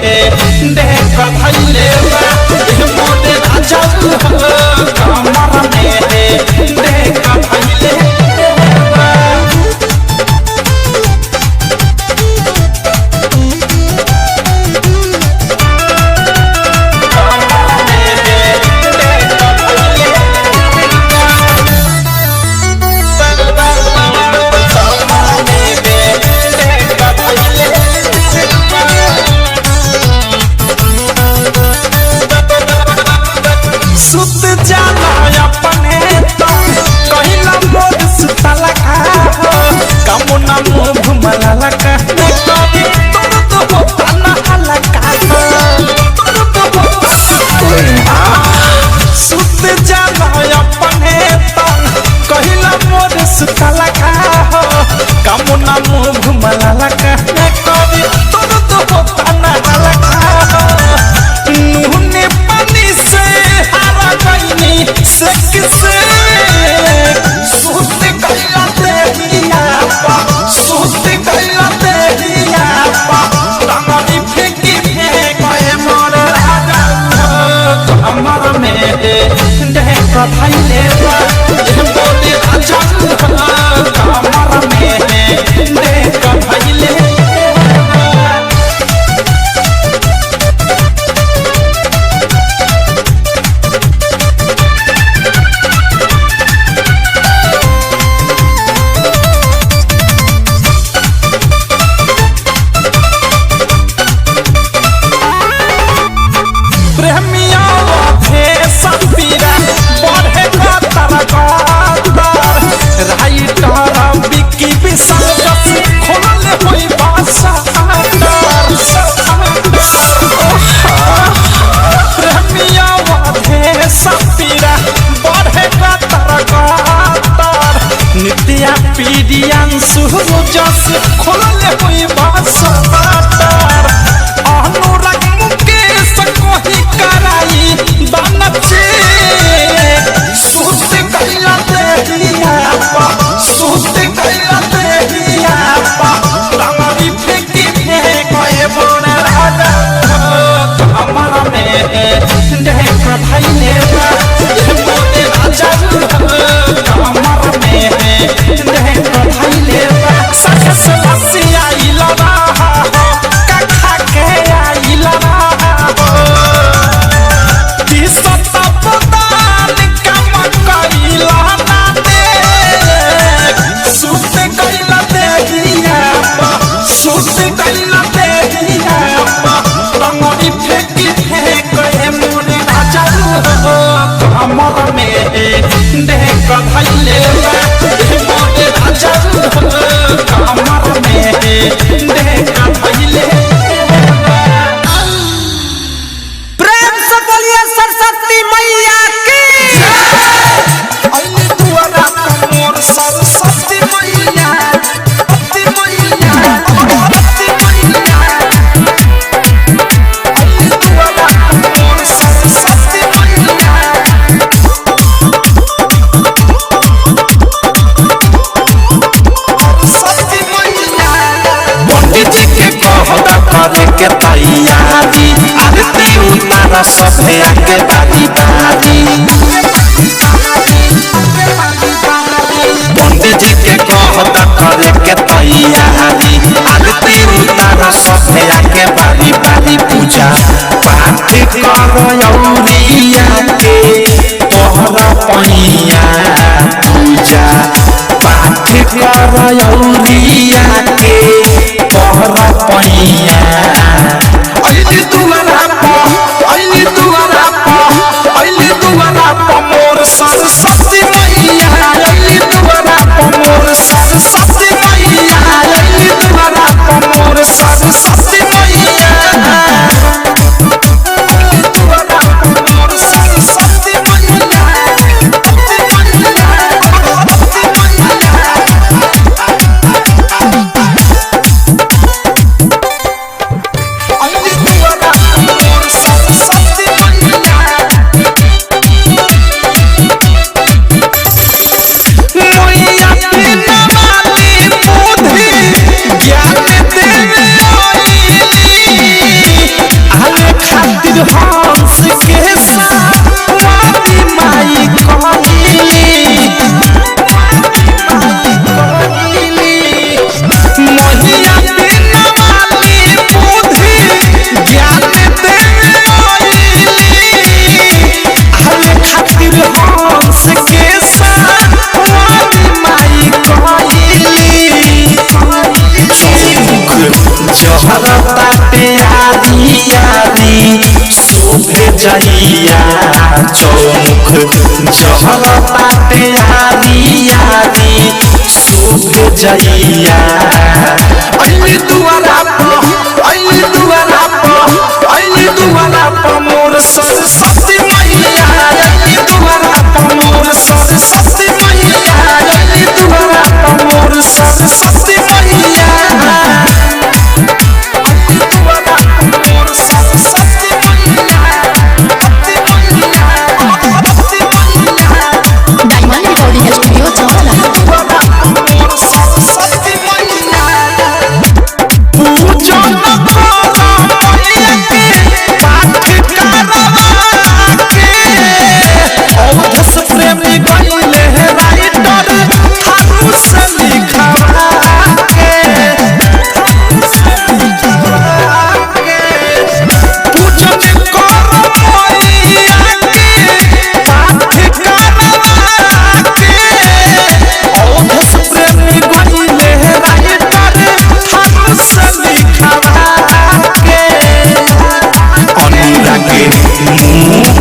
देख भइले बा मोरे राजा कमर में देख भइले बा। सुत जाला अपने तो कहिला मोर सुतला का कमुना मुंह घुमला लका कभी तोर तो होता ना हलका सुत जाला अपने तो कहिला मोर सुतला का कमुना मुंह घुमला लका कभी तोर तो होता ना हलका नूने पानी से हरा गईनी से किसे सुत गईला तेरिया पा सुत गईला तेरिया पा रंगनी फेंकी फेंके मोर राजा कमर में देख भइले बा मोरे राजा कमर में देख भइले नित्या पीडियान सुजस खोलले हुई बासतार अनुराग मुकेश कोही कराई बनचे सुत गईला तेरिया पा सुत गईला तेरिया पा रंगनी फेंकी फेंके मोर राजा कमर में देख भइले बा मोरे राजा कमर में देख भइले बा सकस लसिया इलवा कखा के आइलवा दिसत पतान कम कइला ना दे सुत गइला तेरिया पा सुत गइला तेरिया पा रंगनी फेंकी फेंके मोरे राजा कमर में देख भइले बा मोरे राजा कमर में देख भइले बा। प्रेम से बोलिए सरस्वती मैया की अइले दुआरा मोर सरस्वती मैया अति मैया अति मैया अइले दुआरा मोर सरस्वती मैया सरस्वती मैया पंडित जी के कहता करे के तैयारी आरती उतारा सभे आगे बारी बारी पंडित जी के कहता करे के तैयारी आरती उतारा सभे आगे बारी बारी पूजा पाठ करौरिया के तोहरा पैया पूजा पाठ करौरिया के तोहरा पैया अइले दुआरा पा मोर सरस्वती मैया अइले दुआरा पा मोर सरस्वती मैया अइले दुआरा पा मोर सरस्वती मैया अइले दुआरा पा मोर सरस्वती मैया अइले दुआरा जइया चौमुख जहरताते यारी यारी सुख जइया अइली दुआरा पर मोर सरस्वती मैया अइली दुआरा पर मोर सरस्वती मैया अइली दुआरा पर मोर सरस्वती मैया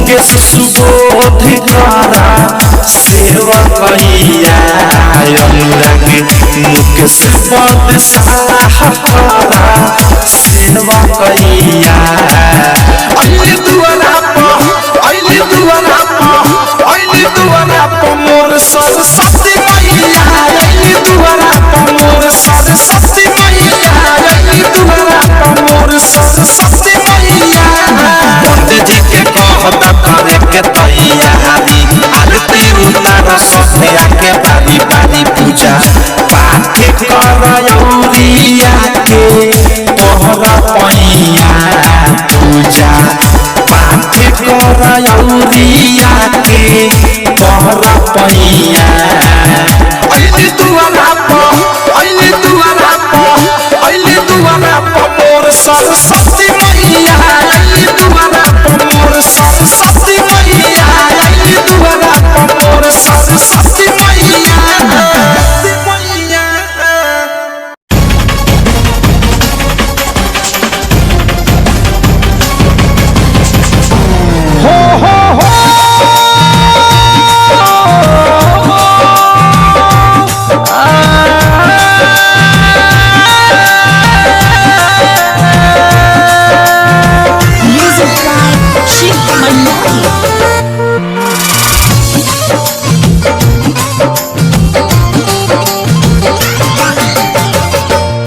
सुबोध करा सेवा कहिया अनुराग मुकेश पद सहारा सेवा कहिया अइली दुआरा पर मोर सरस्वती मैया अइली दुआरा पर मोर सरस्वती मैया अइली दुआरा पर मोर सरस्वती मैया पंडित जी के कहता करे के तैयारी आरती उतार सफिया के बारी बारी पूजा पाठ करयौरिया के तोहरा पैया पूजा पाठ करयौरिया के तोहरा पैया अइली दुआरा पर मोर सरस्वती मैया अइली दुआरा पर मोर सरस्वती मैया अइली दुआरा पर मोर सरस्वती मैया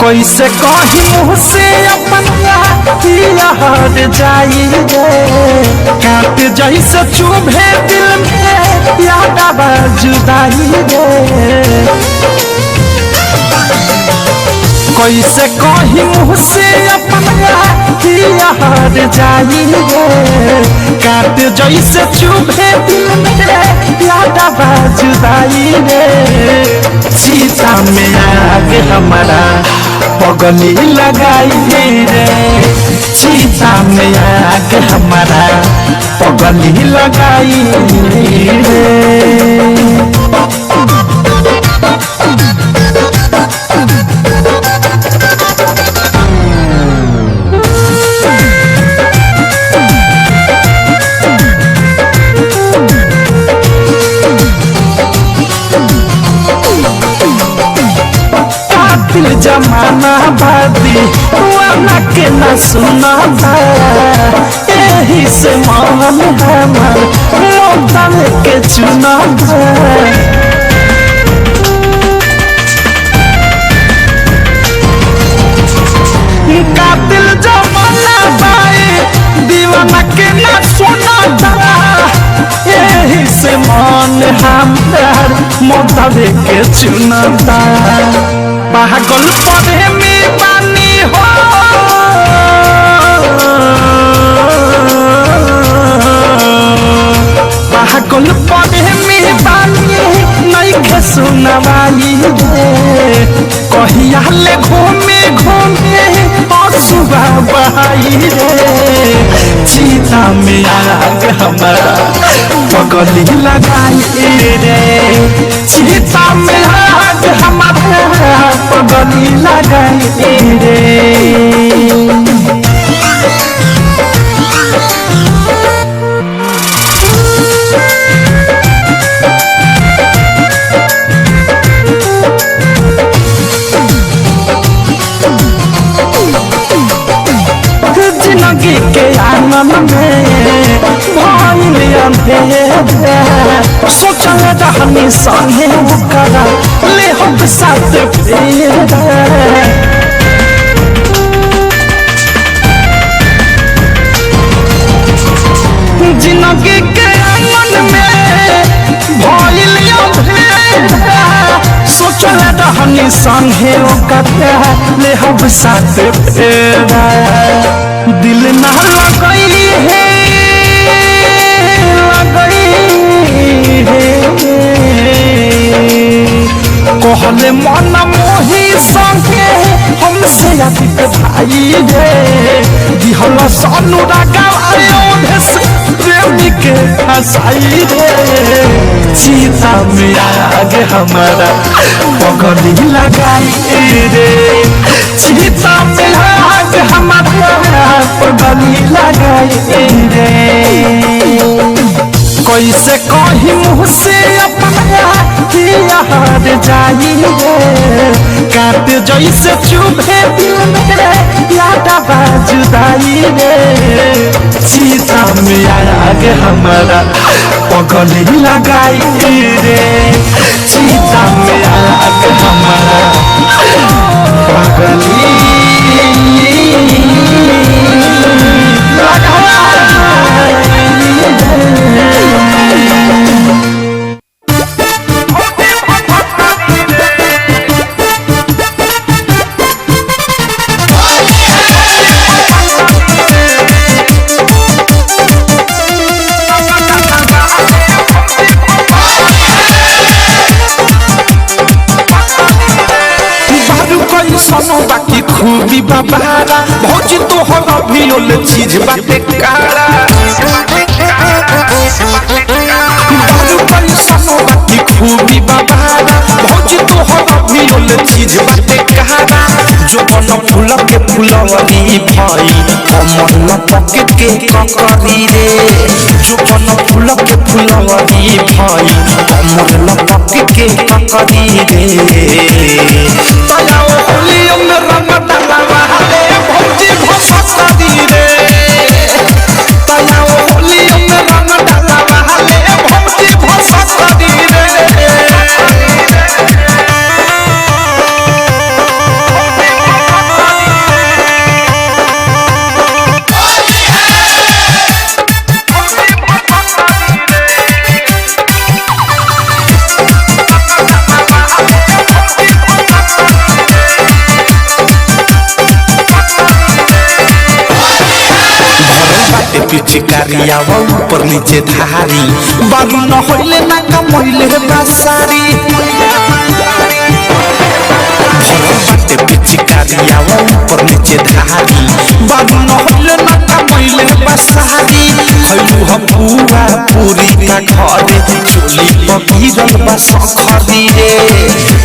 कैसे कही मुँह से अपन हट जाई रे काट जैसे चुभे दिल में याद जुदाई रे कैसे कही मुँह से अपन हट जाई रे काट जैसे चुभे दिल में याद जुदाई रे सीता में आग हमारा पगली लगाई रे सीता में आग हमारा पगली लगाई रे जमाना बादी वाला के न सुना यही से मान हमार मोतन के चुना कातिल जमाना बाई दीवाना के न सुना यही से मान हमार मोतन के चुना पागल पढ़े में बानी हो पागल पढ़े में बानी नहीं के सुनवाई कहिया ले घूमे घूमे सुबह बहाई रे सीता में आग हमारा पगली लगाई रे सीता में आग हमारा पगली लगाई रे मन में भइल अंधेरा सोचल रहनी संगे ओकरा ले हम साथ फेरा जिंदगी के आंगन में भइल अंधेरा सोचल रहनी संगे ओकरा ले हम साथ फेरा दिल ना लगई है कहले मन मोही संगे हमसे अधिक भाई रे दिहल अनुरागा प्रेमी के हंसाई रे सीता में आगे हमारा पगली लगाई रे सीता में आगे हमारा पगली लगाई रे कैसे कही मुँह से अपना याद जाई रे काट जैसे चुभे दिल मेरे याद जुदाई रे सीता में आगे हमारा पगली लगाई रे सीता में आगे हमारा पगली बाकी खूबी बाबारा भौजी तो हम अभी ओले चीज बाटे कारा बाकी खूबी बाबारा भौजी तो हम अभी ओले चीज बाटे कारा जो बन फूल के फुलवरी भाई कमल पक के ककरी रे जो बन फूल के फुलवरी भाई कमल पक के ककरी रे तया होली रंग डाला रे भौजी भसकरी रे तया होली रंग डाला रे भौजी भसकरी रे पिचकारिया ऊपर नीचे धारी बाबू न होइले ना कमइले बासारी बाटे पिचकारिया ऊपर नीचे धारी बाबू न होइले ना कमइले बासारी खइलू हम पूरा पूरी का घरे चोली पकीरल बस खरी रे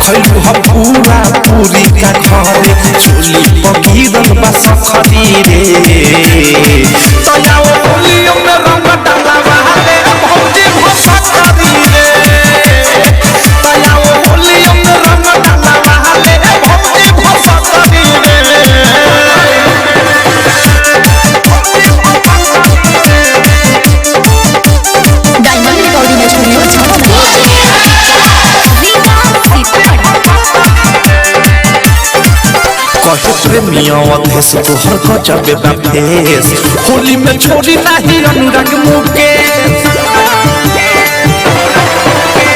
खइलू हम पूरा पूरी का घरे चोली पकीरल बस खरी रे तया होली में रंग डाला रे भौजी भसकरी रे तया होली में रंग डाला रे भौजी भसकरी रे डायमंड रिकॉर्डिंग स्टूडियो कहे प्रेमियों अधेश तोहर गजबे बाफेस होली में छोड़ी नहीं अनुराग मुकेश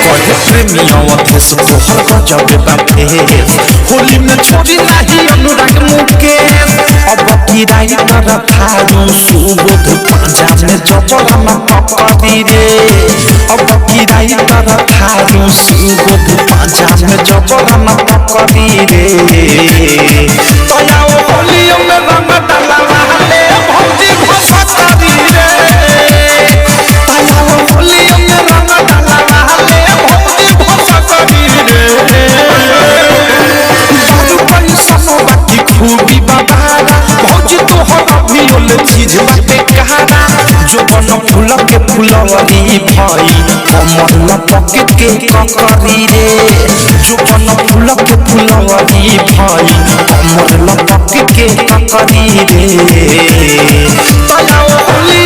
कहे प्रेमियों अधेश तोहर गजबे बाफेस होली में छोड़ी नहीं अनुराग मुकेश अब की राई पर थारू सुबोध पांजा में जबरा न पकड़ी रे अब की राई पर थारू सुबोध पांजा में जबरा न पकड़ी रे तया होली में रंग डाला रे भौजी भसकरी रे तया होली में रंग डाला रे भौजी भसकरी रे बारू पैसा बाकी खूबी बाबारा भौजी तो हम अभी ओले चीज बाटे कहारा जो बन फूल के फुलवरी भाई कमल पक के ककरी रे जो बन फूल के फुलवरी भाई कमल पक के ककरी रे तया होली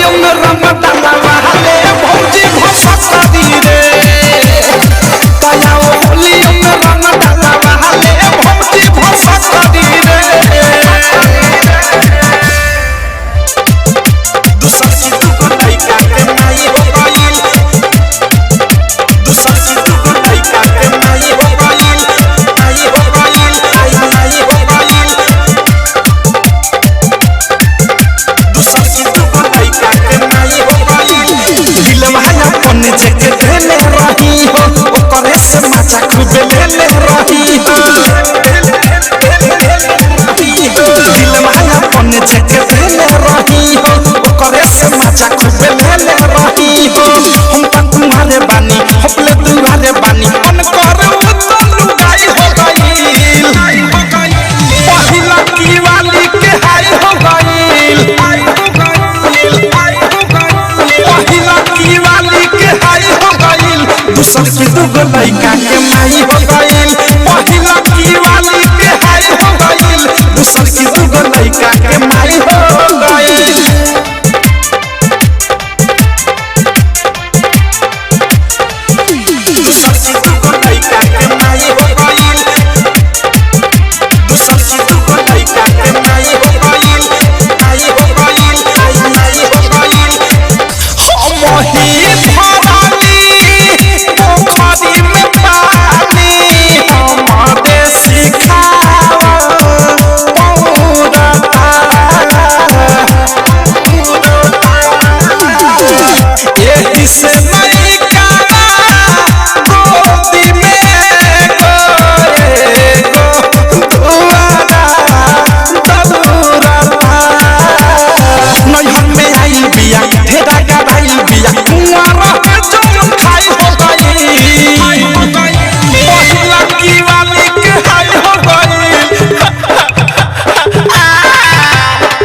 दूसर की दुगो लइका के माई हो गइल पहिला की वाली के हाय हो गइल दूसर की दुगो लइका के माई हो गइल दूसर की दुगो लइका के माई हो गइल दूसर की दुगो लइका के माई हो गइल माई हो गइल माई हो गइल हम ही भरानी पोखरी में पानी हमारे सिखावा पौरता यही से नहीं काना गोदी में गोएगो दुआरा दलूरता नैहर में आई बिया ढेरा गराई बिया कुंवारा है जौन खाई हो गई पहिला की वाली के हाय हो गई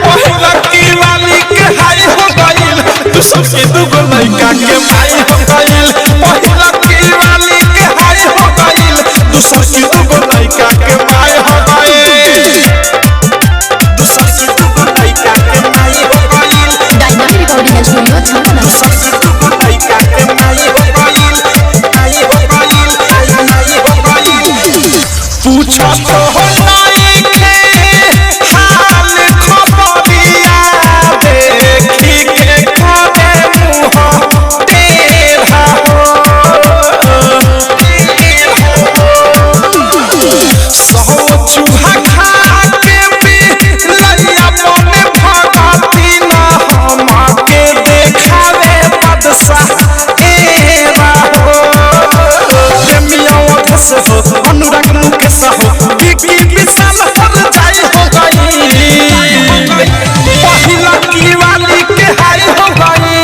पहिला की वाली के हाय हो गई दूसर की दुगो लइका के माई हो गई पहिला की वाली के हाय हो गई दूसर की दुगो लइका के माई हो गई दूसर की दुगो लइका के माई हो गई डायमंड रिकॉर्डिंग स्टूडियो छावना दूसर की दुगो लइका के माई हो गई माई हो गई माई हो गई पूछा तो हो नाई के हाल खबरिया देखी के खाने मुँह तेरा हो सौ चूहा खा के भी लैया बने भगती न हम के देखावे बदसा एरा हो प्रेमिया ओठस हो अनुराग मुकेश हो बिकी विशाल हर जाई हो गई पहिला की वाली के हाय हो गई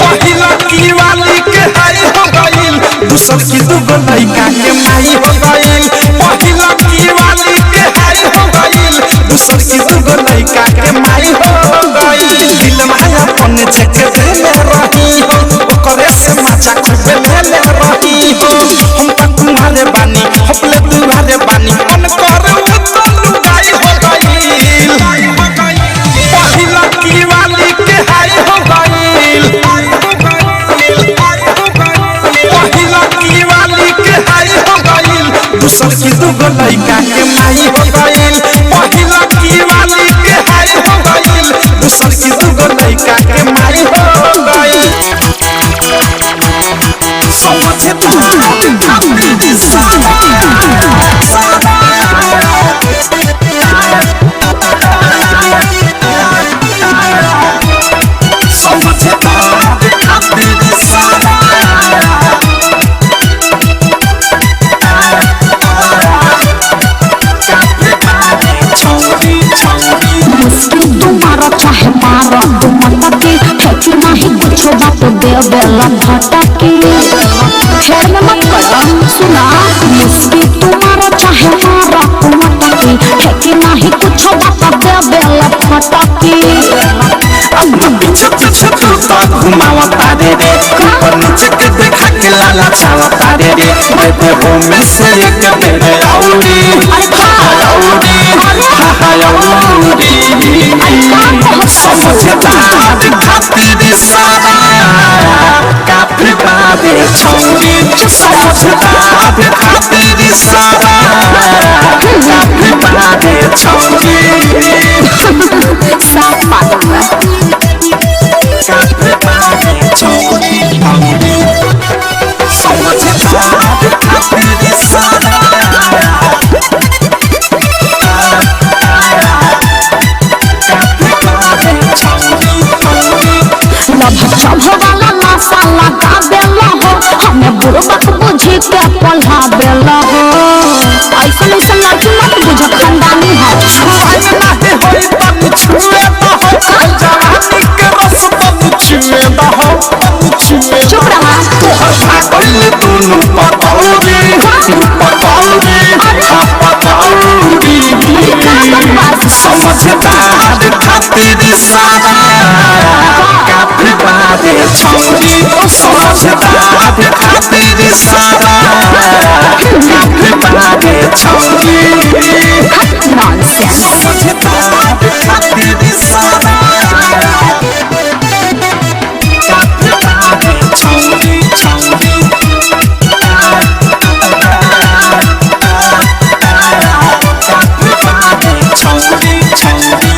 पहिला की वाली के हाय हो गई दूसर की दुगो लइका के माई हो गई पहिला की वाली के हाय हो गई दूसर की दुगो लइका के माई हो गई दिल माया पन छक देले रही हो ओकरे से माचा खूबे लेले रही हो हम त तुम्हारे बानी हपले तुम्हारे बानी मन करे तो लुगाई हो गई पहिला की वाली के हाय हो गई पहिला की वाली के हाय हो गई दूसर की दुगो लइका के माई हो गई पहिला की वाली के हाय हो गई दूसर की दुगो लइका के माई हो गई समझे तू अपनी सारा समझे तू अपनी सारा मुश्किल तुम्हारा चाहे मारा तुम मतकी ठेकी नहीं कुछ बात दे बेला भटकी खेर में मत करो सुना मुश्किल तुम्हारा चाहे मारा तुम मतकी ठेकी नहीं कुछ बात दे बेला भटकी पीछे पीछे तू तो घुमावा तारे रे ऊपर नीचे के देखा के लाला छावा तारे रे बेटे हो में से एक बेरे औरी औरी समझे तार खातिर सारा काफी बादे छौरी समझे तार खातिर सारा काफी बादे छौरी साफ मालूम है काफी बादे छौरी समझे तार खातिर सारा वाला नशा लगा बेला हो हमें बुढ़बक बुझी के पल्हा बेला हो ऐसा ऐसा लड़की मत बुझ खानदानी है छुआई नहीं होई तब छुए ना हो जवानी के रस तब छुए ना हो छुए चुप रहा तोहर भागल दोनों पतौरी पतौरी समझदार खातिर सारा काफी बादे छौरी समझदार खातिर सारा काफी बागे छौरी नॉनसेंस। समझदार खातिर सारा काफी बागे छौरी छौरी काफी बागे छौरी छौरी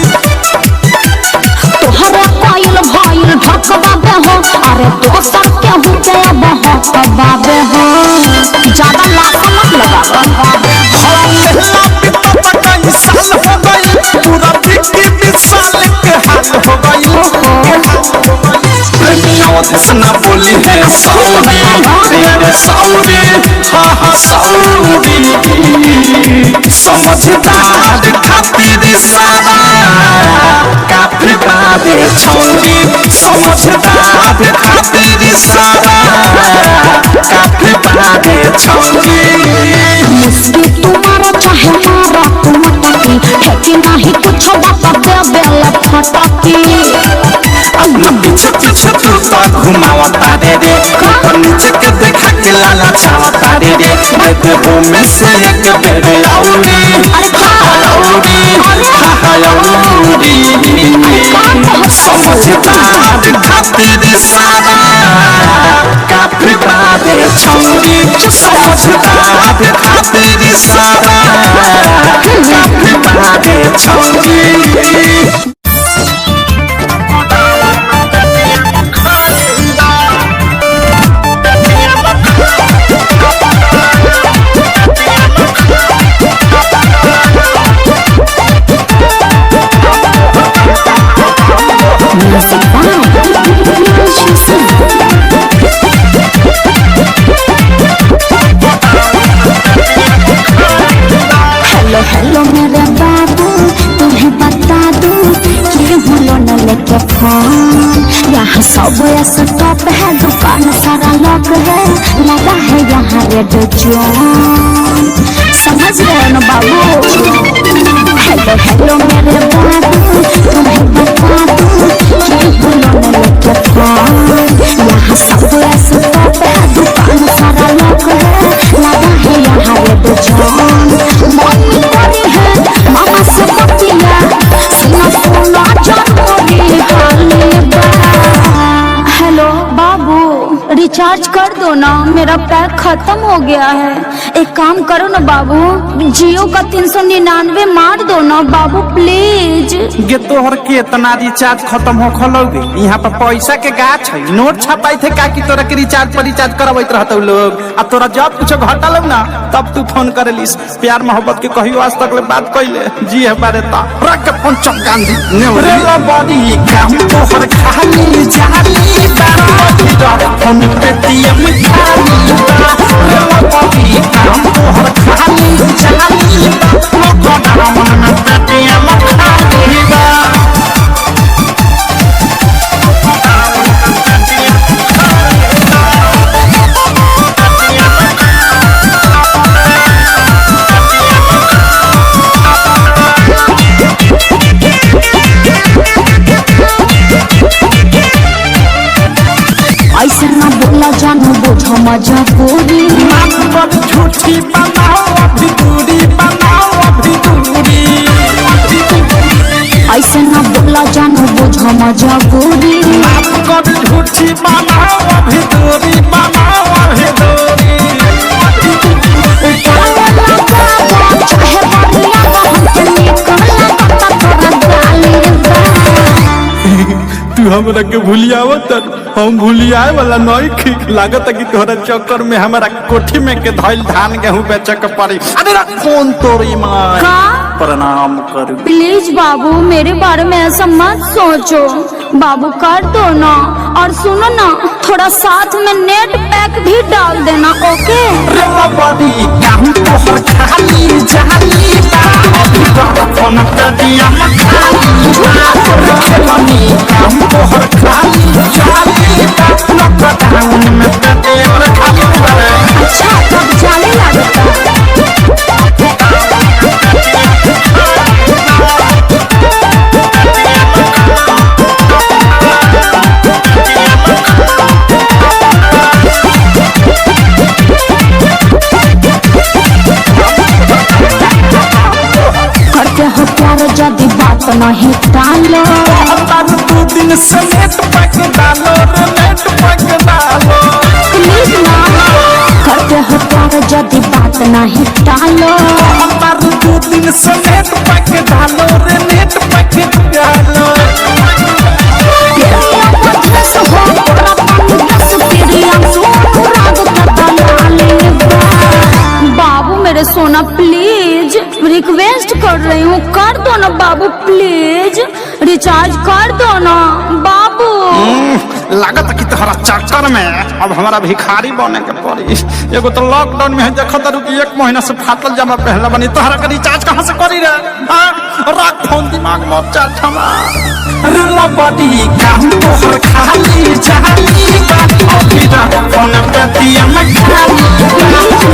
तोहरे कोयल भइल भकबाबे हो अरे दोसर के हो गया बहकबाबे हो ज्यादा लाश मत लगावा ना बोली है सौरी तेरे सौरी हाँ हाँ सौरी समझदार खातिर सारा काफी बादे छौरी समझदार खातिर सारा काफी बादे छौरी मुस्की तुम्हारा चाहे मारा तुम टकी है कि नहीं कुछ बात दे बेला फटकी अपना पीछे पीछे तू तो घुमावता रे रे ऊपर नीचे के देखा के लाला छावता रे रे देखते हो में से एक बेरे औरी औरी औरी समझदार खातिर सारा काफी बादे छौरी समझदार खातिर सारा काफी बादे छौरी हेलो हेलो मेरे बाबू तुम्हें बता दूं कि भूलो न लेके फोन यहाँ सब स्टॉप है दुकान सारा लॉक है लगा है यहाँ रेड जोन समझ रहे हो ना बाबू हेलो हेलो मेरे बाबू तुम्हें बता दूं कि भूलो न लेके फोन यहाँ सब स्टॉप है दुकान सारा लॉक है लगा है यहाँ रेड जोन मम्मी करी है मामा से बतिया सुना सुना जानोरी हाली बा हेलो बाबू रिचार्ज कर दो ना मेरा पैक खत्म हो गया है एक काम करो ना बाबू जियो का 399 मार दो ना बाबू प्लीज गे तोहर के इतना रिचार्ज खत्म हो खलोगे यहाँ पर पैसा के गाछ है नोट छपाई थे का कि तोरा के रिचार्ज पर रिचार्ज करवाइत रहते लोग आ तोरा जब कुछ घटा लो ना तब तू फोन करे लिस प्यार मोहब्बत के कहियो आज तक ले बात कइले जी है बारे ता रख के फोन चमकान दी रे ला बॉडी काम तोहर खाली जाली बारा फोन पे टीएम खाली रे ला बॉडी काम तोहर खाली जाली बारा मन में टीएम खाली बा ऐसे ना बोला जानू बुझो मजबूरी झूठी बनाओ अभी दूरी बनाओ अभी दूरी ऐसे ना बोला जानू बुझो मजबूरी झूठी बनाओ अभी दूरी बनाओ अभी दूरी चाहे बढ़िया हमके निकला तोरा गाली तू हमरा के भूलियावत हम भूलियाए वाला नहीं खिक लागत कि तोहरा चक्कर में हमारा कोठी में के धइल धान गेहूं बेचे के पड़ी अरे रा कौन तोरी मां का प्रणाम कर प्लीज बाबू मेरे बारे में ऐसा मत सोचो बाबू कर दो ना और सुनो ना थोड़ा साथ में नेट पैक भी डाल देना ओके रे बॉडी काम तोहर खाली जाली फोन पे दिया खाली काम तोहर खाली जाली लॉकडाउन में पेटेवर खाली अच्छा तब जाने लगता नहीं डालो तार 2 दिन से नेट पैक डालो रे नेट पैक डालो प्लीज ना करते हो प्यार यदि बात नहीं टालो तार 2 दिन से नेट पैक डालो रे नेट पैक डालो बाबू मेरे सोना प्लीज रिक्वेस्ट कर रही हूँ कर दो ना बाबू प्लीज रिचार्ज कर दो ना बाबू लागत कि तोहरा चक्कर में अब हमारा भिखारी बने के पड़ी एगो तो लॉकडाउन में देखत कि 1 महीना से फाटल जमा पहले बनी तोहरा के रिचार्ज कहाँ से करी रे रख फोन दिमाग में चाट हमारा रला बड़ी काम तोहर खाली जाली बात अभी रख फोन पे दिया मैं खाली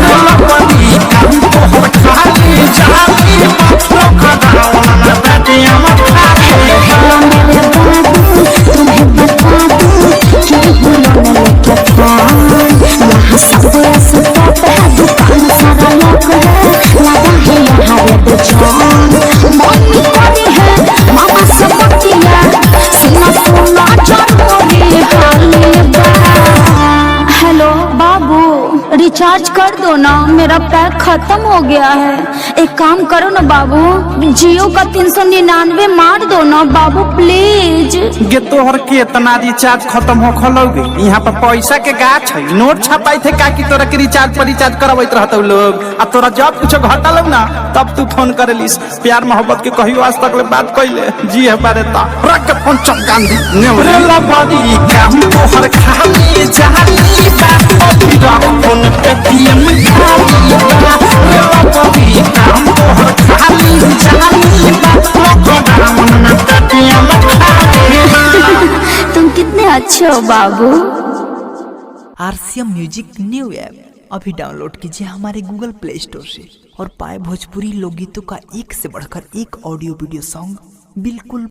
रला बड़ी काम तोहर खाली जाली बात रख फोन पे दिया मैं तुम्हें बता दूं क्यों बुलाने लगे यहाँ सब ऐसे दुकान सारा लोग है लगा है यहाँ रेड जान मम्मी कोरी है मामा से बतिया सुना सुना जानोरी हाली हेलो बाबू रिचार्ज कर दो ना मेरा पैक खत्म हो गया है एक काम करो ना बाबू जियो का 399 मार दो ना बाबू प्लीज गे तोहर के इतना रिचार्ज खत्म हो खलोगे यहाँ पर पैसा के गाछ है नोट छपाई थे का कि तोरा के रिचार्ज पर रिचार्ज करवाइत रहतो लोग आ तोरा जब कुछ घटल ना तब तू फोन करेलिस प्यार मोहब्बत के कहियो आज तक ले बात कइले जी है बारे ता रख के फोन चपकान दी नेवला बड़ी काम तोहर खाली जाली बात अभी रख फोन पे दिया मैं खाली रेला बड़ी काम तोहर खाली जाली बात रख फोन पे दिया मैं खाली तुम कितने अच्छे हो बाबू RCM म्यूजिक न्यू ऐप अभी डाउनलोड कीजिए हमारे गूगल प्ले स्टोर से और पाए भोजपुरी लोकगीतों का एक से बढ़कर एक ऑडियो वीडियो सॉन्ग बिल्कुल